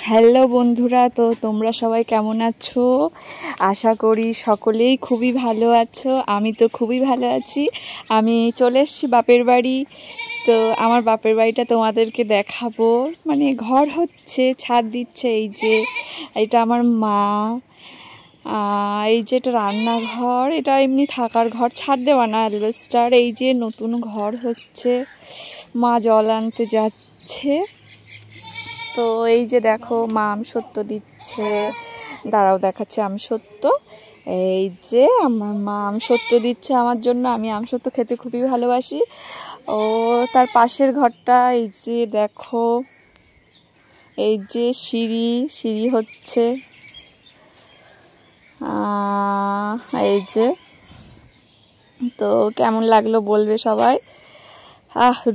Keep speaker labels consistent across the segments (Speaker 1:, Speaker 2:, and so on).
Speaker 1: Hello বন্ধুরা, তো তোমরা সবাই কেমন আছো? আশা করি সকলেই খুবই ভালো আছো। আমি তো খুবই ভালো আছি। আমি চলে এসেছি বাপের বাড়ি। তো আমার বাপের বাড়িটা তোমাদেরকে দেখাবো। মানে ঘর হচ্ছে, ছাদ দিচ্ছে। এই যে এটা আমার মা, এই যে এটা রান্নাঘর, এটা এমনি থাকার ঘর, ছাদ দেওয়া না, অ্যালবেস্টার। এই যে নতুন ঘর হচ্ছে, মা জল আনতে যাচ্ছে। তো এই যে দেখো মা আমসত্ব দিচ্ছে, দাঁড়াও দেখাচ্ছে আমসত্ব। এই যে আমার মা আমসত্ব দিচ্ছে আমার জন্য, আমি আমসত্ব খেতে খুবই ভালোবাসি। ও তার পাশের ঘরটা এই যে দেখো, এই যে সিঁড়ি হচ্ছে, এই যে। তো কেমন লাগলো বলবে সবাই।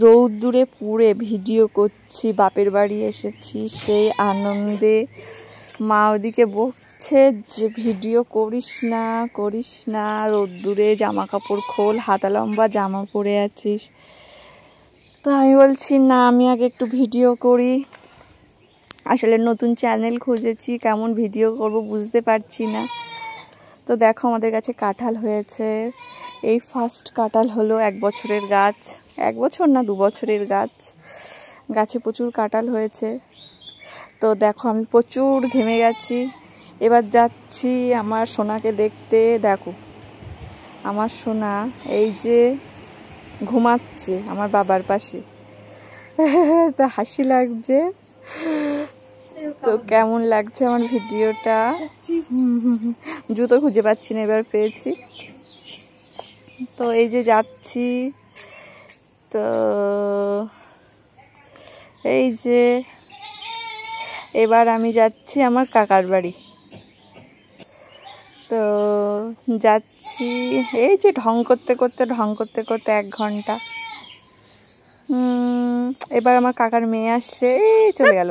Speaker 1: রৌদ্দুরে পুড়ে ভিডিও করছি, বাপের বাড়ি এসেছি সেই আনন্দে। মা ওদিকে বকছে যে ভিডিও করিস না, রৌদ্দুরে জামা কাপড় খোল, হাতা লম্বা জামা পরে আছিস। তো আমি বলছি না, আমি আগে একটু ভিডিও করি। আসলে নতুন চ্যানেল খুঁজেছি, কেমন ভিডিও করব বুঝতে পারছি না। তো দেখো আমাদের কাছে কাঁঠাল হয়েছে, এই ফার্স্ট কাঁঠাল হলো। 1 বছরের গাছ, 1 বছর না 2 বছরের গাছ, গাছে প্রচুর কাঁঠাল হয়েছে। তো দেখো আমি প্রচুর ঘেমে গেছি। এবার যাচ্ছি আমার সোনাকে দেখতে। দেখো আমার সোনা এই যে ঘুমাচ্ছে আমার বাবার পাশে। তা হাসি লাগছে। তো কেমন লাগছে আমার ভিডিওটা? জুতো খুঁজে পাচ্ছি না, এবার পেয়েছি। তো এই যে যাচ্ছি, তো এই যে এবার আমি যাচ্ছি আমার কাকার বাড়ি। তো যাচ্ছি, এই যে ঢং করতে করতে 1 ঘন্টা। এবার আমার কাকার মেয়ে আসছে, চলে গেল।